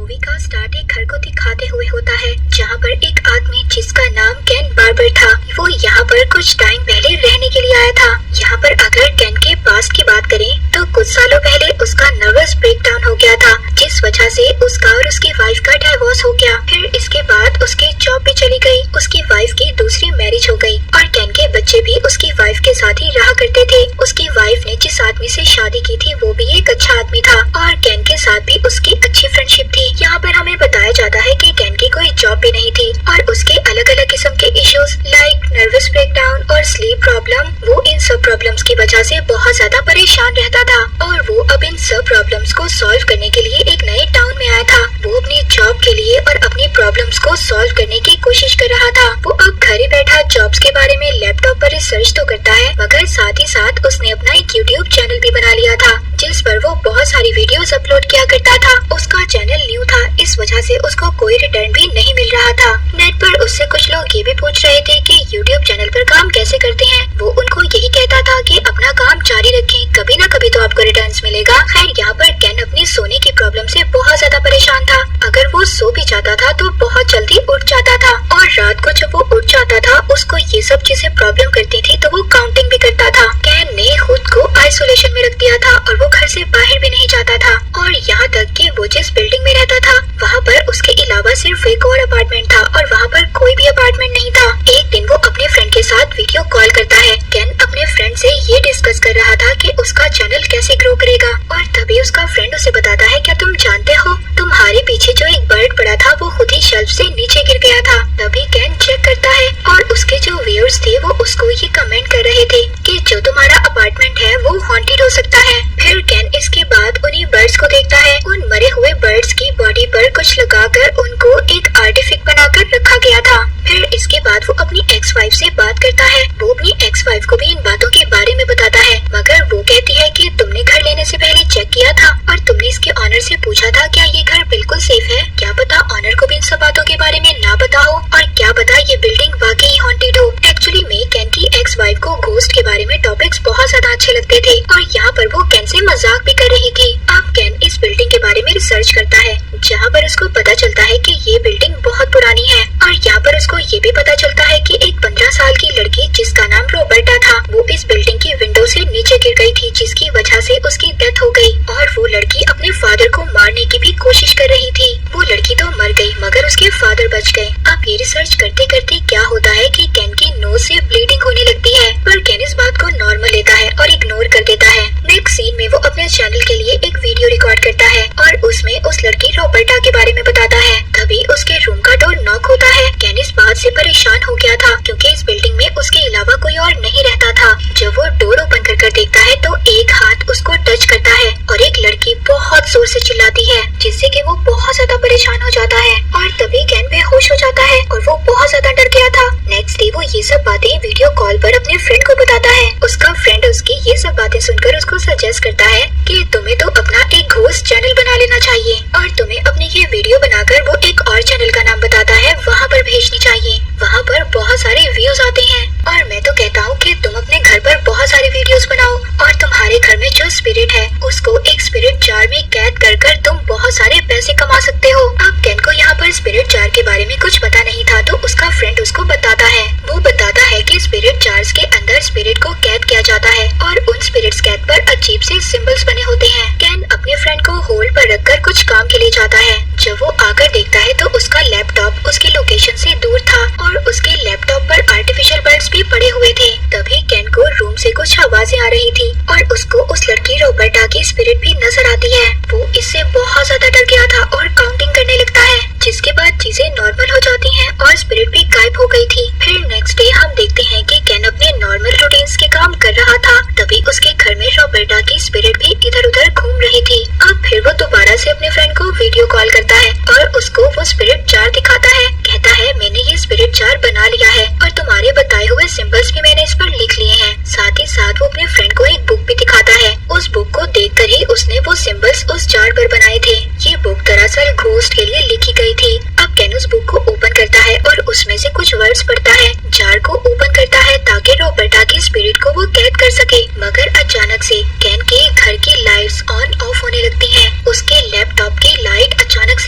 Movie का start एक घर को दिखाते हुए होता है जहाँ पर एक आदमी जिसका नाम केन बार्बर था वो यहाँ पर कुछ टाइम पहले रहने के लिए आया था। यहाँ पर अगर केन के पास्ट की बात करें तो कुछ सालों पहले उसका नर्वस ब्रेकडाउन हो गया था जिस वजह से उसका और उसकी वाइफ का डिवोर्स हो गया। फिर इसके बाद उसकी जॉब भी चली गई, उसकी वाइफ की दूसरी मैरिज हो गई और केन के बच्चे भी उसकी वाइफ के साथ ही रहा करते थे। उसकी वाइफ ने जिस आदमी से शादी की थी वो भी एक अच्छा आदमी था और केन के साथ भी उसकी अच्छी फ्रेंडशिप थी। यहाँ पर हमें बताया जाता है कि केन की कोई जॉब भी नहीं थी और उसके अलग अलग किस्म के इश्यूज लाइक नर्वस ब्रेकडाउन और स्लीप प्रॉब्लम, वो इन सब प्रॉब्लम्स की वजह से बहुत ज्यादा परेशान रहता था और वो अब इन सब प्रॉब्लम्स को सॉल्व करने के लिए एक नए टाउन में आया था। वो अपनी जॉब के लिए और अपनी प्रॉब्लम्स को सॉल्व करने की कोशिश कर रहा था। वो अब घर ही बैठा जॉब्स के बारे में लैपटॉप पर रिसर्च तो करता है मगर साथ ही साथ उसने अपना एक यूट्यूब चैनल भी बना लिया था जिस पर वो बहुत सारी वीडियोस अपलोड किया करता था। उसका चैनल न्यू था, इस वजह से उसको कोई रिटर्न भी नहीं मिल रहा था। नेट पर उससे कुछ लोग ये भी पूछ रहे थे कि यूट्यूब चैनल पर काम कैसे करते हैं। वो उनको यही कहता था कि अपना काम जारी रखें, कभी ना कभी तो आपको रिटर्न्स मिलेगा। खैर यहाँ पर केन अपनी सोने की प्रॉब्लम से बहुत ज्यादा परेशान था। अगर वो सो भी जाता था तो बहुत जल्दी उठ जाता था और रात को जब वो उठ जाता था उसको ये सब चीजें प्रॉब्लम करती थी तो वो काउंटिंग भी करता था। केन ने खुद को आइसोलेशन में रख दिया था और वो घर से बाहर भी नहीं जाता था और यहाँ तक कि वो जिस बिल्डिंग में रहता था वहाँ पर उसके अलावा सिर्फ एक और अपार्टमेंट था और वहाँ पर कोई भी अपार्टमेंट नहीं था। एक दिन वो अपने फ्रेंड के साथ वीडियो कॉल करता है। केन अपने फ्रेंड से ये डिस्कस कर रहा था कि उसका चैनल कैसे ग्रो करेगा और तभी उसका फ्रेंड उसे बताता है, क्या तुम जानते हो तुम्हारे पीछे जो एक बर्ड पड़ा था वो खुद ही शेल्फ से नीचे गिर गया था। तभी केन चेक करता है और उसके जो व्यूअर्स थे वो उसको ये कमेंट कर रहे थे कि जो तुम्हारा अपार्टमेंट है वो हॉन्टेड हो सकता है। फिर केन इसके बाद उन्हीं बर्ड्स को देखता है। उन मरे हुए बर्ड्स की बॉडी पर कुछ लगाकर उनको एक आर्टिफिक बनाकर रखा गया था। फिर इसके बाद वो अपनी एक्स वाइफ से बात करता है। वो अपनी एक्स वाइफ को भी इन बातों के बारे में बताता है मगर वो कहती है कि तुमने घर लेने से पहले चेक किया था और तुमने इसके ऑनर से पूछा था क्या ये घर बिल्कुल सेफ है। क्या पता ऑनर को भी इन सब बातों के बारे में ना पता हो और क्या पता ये बिल्डिंग वाकई हॉन्टेड हो। एक्चुअली में केन की एक्स वाइफ को घोस्ट के बारे में टॉपिक्स बहुत ज्यादा अच्छे लगते थे और यहाँ पर वो केन से मजाक भी कर रही थी। अब केन इस बिल्डिंग के बारे में रिसर्च करता है जहाँ पर उसको पता चलता है कि ये बिल्डिंग बहुत पुरानी है और यहाँ पर उसको ये भी पता चलता है कि एक 15 साल की लड़की जिसका नाम रोबर्टा था वो इस बिल्डिंग की विंडो से नीचे गिर गई थी जिसकी वजह से उसकी डेथ हो गई और वो लड़की अपने फादर को मारने की भी कोशिश कर रही थी। वो लड़की तो मर गई मगर उसके फादर बच गए। अब ये रिसर्च करते करते क्या होता है कि केन की नोज से ब्लीडिंग होने लगती है पर केन इस बात को नॉर्मल लेता है और इग्नोर कर देता है। नेक्स्ट सीन में वो अपने चैनल के लिए एक वीडियो रिकॉर्ड करता है और उसमें उस लड़की रोबर्टा के बारे में बताता है। तभी उसके रूम का डोर नॉक होता है। केन इस बात से परेशान हो गया था क्योंकि इस बिल्डिंग में उसके अलावा कोई और नहीं रहता था। जब वो डोर ओपन कर देखता है तो एक हाथ उसको टच करता है और एक लड़की बहुत जोर से चिल्लाती है जिससे कि वो बहुत ज्यादा परेशान हो जाता है और तभी केन बेहोश हो जाता है और वो बहुत ज्यादा डर गया था। नेक्स्ट डे वो ये सब बातें वीडियो कॉल पर अपने फ्रेंड को बताता है। उसका फ्रेंड उसकी ये सब बातें सुनकर उसको सजेस्ट करता है कि तुम्हें तो अपना एक घोस्ट चैनल बना लेना चाहिए और तुम्हें अपनी ये वीडियो बनाकर वो एक और चैनल का नाम बताता है वहाँ पर भेजनी चाहिए। वहाँ पर बहुत सारे व्यूज आते हैं और मैं तो कहता हूँ कि तुम अपने घर पर बहुत सारे वीडियोस बनाओ और तुम्हारे घर में जो स्पिरिट है उसको एक स्पिरिट जार में कैद कर तुम बहुत सारे पैसे कमा सकते हो। अब केन को यहाँ पर स्पिरिट जार के बारे में कुछ पता नहीं था तो उसका फ्रेंड उसको बताता है। वो बताता है कि स्पिरिट जार्स के अंदर स्पिरिट को कैद किया जाता है और उन स्पिरिट्स कैद पर अजीब से सिंबल्स बने होते हैं। केन अपने फ्रेंड को होल्ड पर रखकर कुछ काम के लिए जाता है। जब वो आकर देखता है तो उसका लैपटॉप उसकी लोकेशन से दूर था और उसके लैपटॉप पर आर्टिफिशियल बर्ड्स भी पड़े हुए थे। तभी केन को रूम से कुछ आवाजें आ रही थी और उसको उस लड़की रोबर्टा की स्पिरिट भी नजर आती है। वो इससे बहुत ज्यादा डर गया था और काउंटिंग करने लगता है जिसके बाद चीजें नॉर्मल हो जाती हैं और स्पिरिट भी गायब हो गई थी। फिर नेक्स्ट डे हम देखते हैं कि केन अपने नॉर्मल रूटीन्स के काम कर रहा था तभी उसके घर में रोबर्टा की स्पिरिट भी इधर उधर घूम रही थी। अब फिर वो दोबारा से अपने फ्रेंड को वीडियो कॉल करता है और उसको वो स्पिरिट जार दिखाता है। कहता है मैंने ये स्पिरिट जार बना लिया है और तुम्हारे बताए हुए सिंबल्स भी मैंने इस पर लिख लिए हैं। साथ ही साथ वो अपने फ्रेंड को एक बुक भी दिखाता है। उस बुक को देखकर ही उसने वो सिंबल्स उस जार पर बनाए थे। ये बुक दरअसल घोस्ट के लिए लिखी गई थी। अब केन उस बुक को ओपन करता है और उसमें से कुछ वर्ड्स पढ़ता है। जार को ओपन करता है ताकि रोबर्टा की स्पिरिट को वो कैद कर सके मगर अचानक से केन के घर की लाइट्स ऑन ऑफ होने लगती हैं। उसके लैपटॉप की लाइट अचानक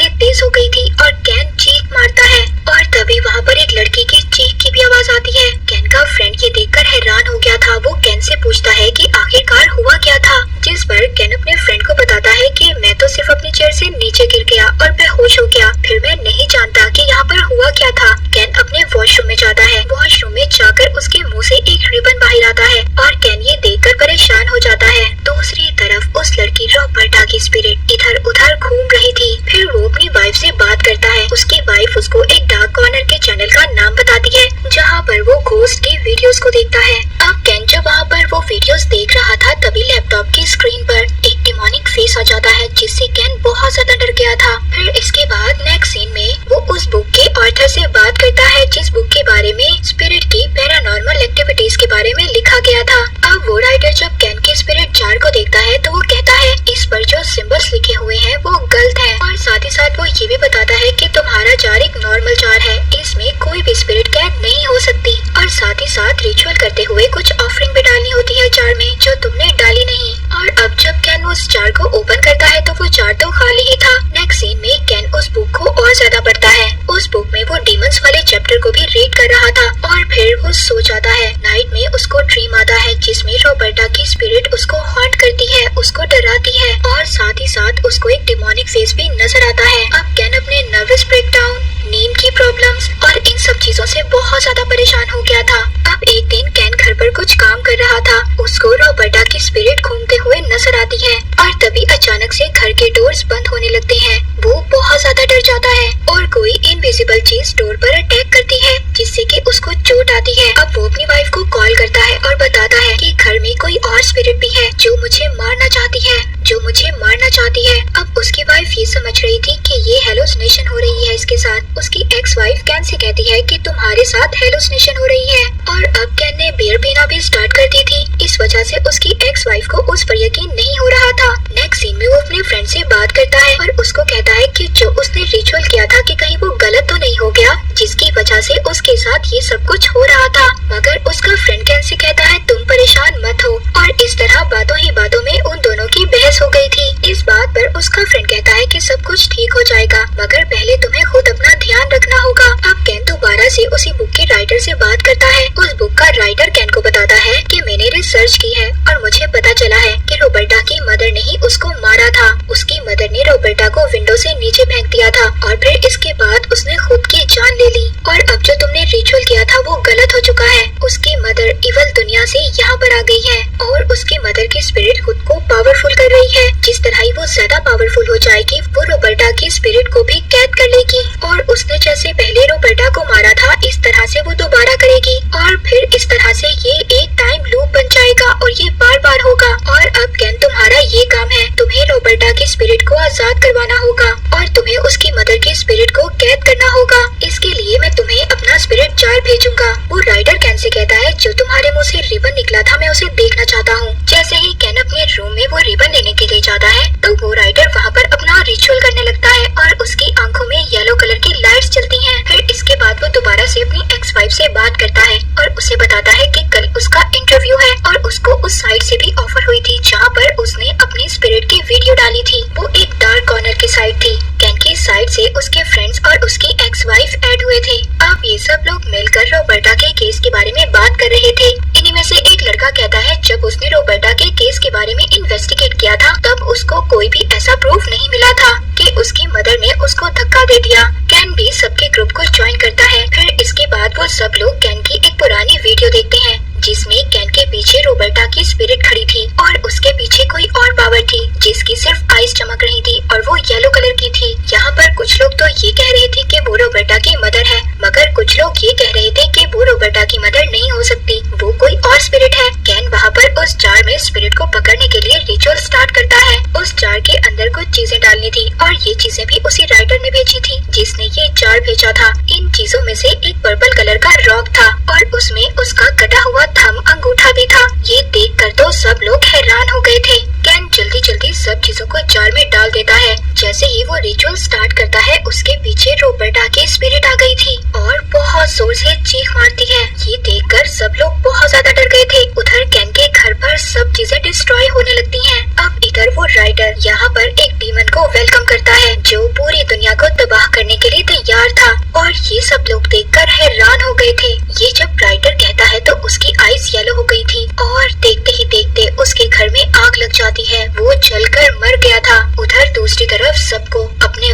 गिर गया और बेहोश हो गया। फिर मैं नहीं जानता कि यहाँ पर हुआ क्या था। कैन अपने वॉशरूम में जाता है। वॉशरूम में जाकर उसके मुंह से एक रिबन बाहर आता है और कैन ये देखकर परेशान हो जाता है। दूसरी तरफ उस लड़की रॉबर्टा की स्पिरिट इधर उधर घूम रही थी। फिर वो अपनी वाइफ से बात करता है। उसकी वाइफ उसको एक डार्क कॉर्नर के चैनल का नाम बताती है जहाँ पर वो घोस्ट की वीडियोस को देखता है। अब कैन जब वहाँ पर वो वीडियोस देख रहा था तभी लैपटॉप की स्क्रीन पर एक डिमोनिक फेस आ जाता है जिससे कैन बहुत ज्यादा डर गया था। फिर इसके बाद नेक्स्ट सीन में वो उस बुक के ऑथर से बात करता है जिस बुक के बारे में स्पिरिट की पैरानॉर्मल एक्टिविटीज के बारे में लिखा गया था। अब वो राइटर जब कैन के स्पिरिट जार को देखता है तो वो कहता है इस पर जो सिंबल्स लिखे हुए हैं वो गलत है और साथ ही साथ वो ये भी बताता है कि तुम्हारा जार एक नॉर्मल जार है, इसमें कोई भी स्पिरिट कैद नहीं हो सकती और साथ ही साथ रिचुअल करते हुए कुछ ऑफरिंग भी डालनी होती है जार में जो तुमने डाली नहीं। और अब जब कैन उस जार को ओपन करता है तो वो जार तो खाली ही था। नेक्स्ट सीन में कैन उस बुक को और ज्यादा पढ़ता है। उस बुक में वो डीमंस वाले चैप्टर को भी रीड कर रहा था और फिर वो सो जाता है। नाइट में उसको ड्रीम आता है जिसमें रॉबर्टा की स्पिरिट उसको हॉन्ट करती है, उसको डराती है और साथ ही साथ उसको एक डिमोनिक फेस भी नजर आता है। अब कैन अपने नर्वस ब्रेकडाउन, नींद की प्रॉब्लम्स और इन सब चीजों से बहुत ज्यादा परेशान हो गया था। अब एक दिन कैन घर पर कुछ काम कर रहा था। उसको रॉबर्टा की स्पिरिट घूमते हुए नजर आती है और तभी अचानक से घर के डोर्स बंद होने लगते हैं। वो बहुत ज्यादा डर जाता है और कोई इनविजिबल चीज डोर पर अटैक करती है जिससे कि उसको चोट आती है। अब वो अपनी वाइफ को कॉल करता है और बताता है कि घर में कोई और स्पिरिट भी है जो मुझे मारना चाहती है, जो मुझे मारना चाहती है। अब उसकी वाइफ ये समझ रही थी कि ये हेलुसिनेशन हो रही है इसके साथ। उसकी एक्स वाइफ कैन से कहती है कि तुम्हारे साथ हेलुसिनेशन हो रही है और अब कैन ने बियर पीना भी स्टार्ट कर दी थी। इस वजह से उसकी एक्स वाइफ को उस पर यकीन नहीं हो रहा था। नेक्स्ट सीन में वो अपने फ्रेंड से बात करता है और उसको कहता है कि जो उसने रिचुअल किया था कि कहीं वो गलत तो नहीं हो गया जिसकी वजह से उसके साथ ये सब कुछ हो रहा था। मगर उसका फ्रेंड कैन से कहता है तुम परेशान मत हो और इस तरह बातों ही बातों में उन दोनों की बहस हो गई थी। इस बात पर उसका फ्रेंड कहता है कि सब कुछ ठीक हो जाएगा मगर पहले तुम्हें खुद अपना ध्यान रखना होगा। अब कैन दोबारा से उसी बुक के राइटर से बात करता है। उस बुक का राइटर कैन को बताता है कि मैंने रिसर्च की है और मुझे पता चला है कि रॉबर्टा की मदर ने ही उसको मारा था। उसकी मदर ने रॉबर्टा को विंडो से नीचे फेंक दिया था और फिर इसके बाद उसने खुद की जान ले ली। और अब जो तुमने रिचुअल किया था वो गलत हो चुका है। उसकी मदर इवल दुनिया से यहाँ पर आ गई है और उसकी मदर की स्पिरिट खुद को पावरफुल कर रही है। जिस तरह ही वो ज्यादा पावरफुल हो जाएगी वो रॉबर्टा की स्पिरिट को भी कैद कर लेगी और उसने जैसे पहले रॉबर्टा को मारा था इस तरह से वो दोबारा करेगी और फिर इस तरह से ये एक टाइम लूप बन जाएगा और ये बार बार होगा। और अब कैन तुम्हारा ये काम है, तुम्हें रॉबर्टा की स्पिरिट को आजाद करवाना होगा और तुम्हें उसकी मदर की स्पिरिट को कैद करना होगा। इसके लिए मैं तुम्हें अपना स्पिरिट जार भेजूंगा। वो राइडर कैन से कहता है जो तुम्हारे मुंह से रिबन निकला था मैं उसे देखना चाहता हूँ। जैसे ही कैन अपने रूम में वो रिबन लेने के लिए जाता है तो वो राइडर वहाँ पर अपना रिचुअल करने लगता है और उसकी आंखों में येलो कलर की लाइट्स चलती हैं। फिर इसके बाद वो दोबारा से अपनी एक्स वाइफ से बात करता है और उसे बताता है कि कल उसका इंटरव्यू है और उसको उस साइट से भी ऑफर हुई थी जहाँ पर उसने अपनी स्पिरिट की वीडियो डाली थी। वो एक डार्क कॉर्नर की साइट थी। कैन की साइड से उसके फ्रेंड्स और उसकी एक्स वाइफ ऐड हुए थे। अब ये सब लोग मिलकर रॉबर्टा के केस के बारे में बात कर रहे थे। इन्हीं में से एक लड़का कहता है जब उसने रॉबर्टा के केस के बारे में इन्वेस्टिगेट किया था तब उसको कोई भी ऐसा प्रूफ नहीं मिला था कि उसकी मदर ने उसको धक्का दे दिया। कैन भी सबके ग्रुप को ज्वाइन करता है। फिर इसके बाद वो सब लोग कैन की एक पुरानी वीडियो देखते हैं जिसमें कैन के पीछे रॉबर्टा की स्पिरिट खड़ी थी और उसके पीछे कोई और पावर थी जिसकी सिर्फ आईज चमक रही थी और वो येलो कलर की थी। यहाँ पर कुछ लोग तो ये कह रहे थे कि वो रॉबर्टा की मदर है मगर कुछ लोग ये कह रहे थे कि वो रॉबर्टा की मदर नहीं हो सकती, वो कोई और स्पिरिट है। कैन वहाँ पर उस जार में स्पिरिट को पकड़ने के लिए रिचुअल स्टार्ट करता है। उस जार के अंदर कुछ चीजें डालनी थी और ये चीजें भी उसी राइटर ने भेजी थी जिसने ये जार भेजा था। इन चीजों में से एक पर्पल कलर का रॉक था और उसमें उसका कटा हुआ थंब अंगूठा भी था। ये देखकर तो सब लोग हैरान हो गए थे। कैन जल्दी जल्दी सब चीजों को जार में डाल देता है। जैसे ही वो रिचुअल स्टार्ट करता है उसके पीछे रॉबर्टा की स्पिरिट आ गई थी और बहुत जोर से चीख मारती है। ये देखकर सब लोग बहुत ज्यादा डर गए थे। उधर कैन के घर पर सब चीजें डिस्ट्रॉय होने लगती हैं। अब इधर वो राइडर यहाँ पर एक डीमन को वेलकम करता है जो पूरी दुनिया को तबाह करने के लिए तैयार था और ये सब लोग देखकर हैरान हो गए थे। ये जब राइडर कहता है तो उसकी आईज येलो हो गई थी और देखते ही देखते उसके घर में आग लग जाती है। वो जलकर मर गया था। उधर दूसरी तरफ सबको अपने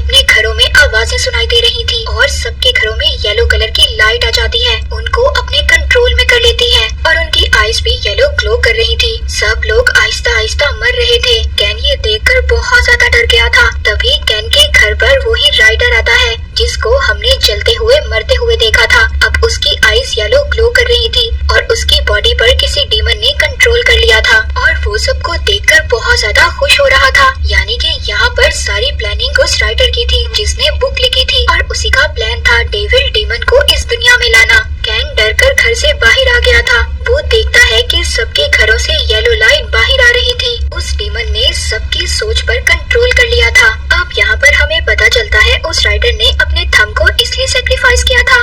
ऑर्गेनाइज किया था।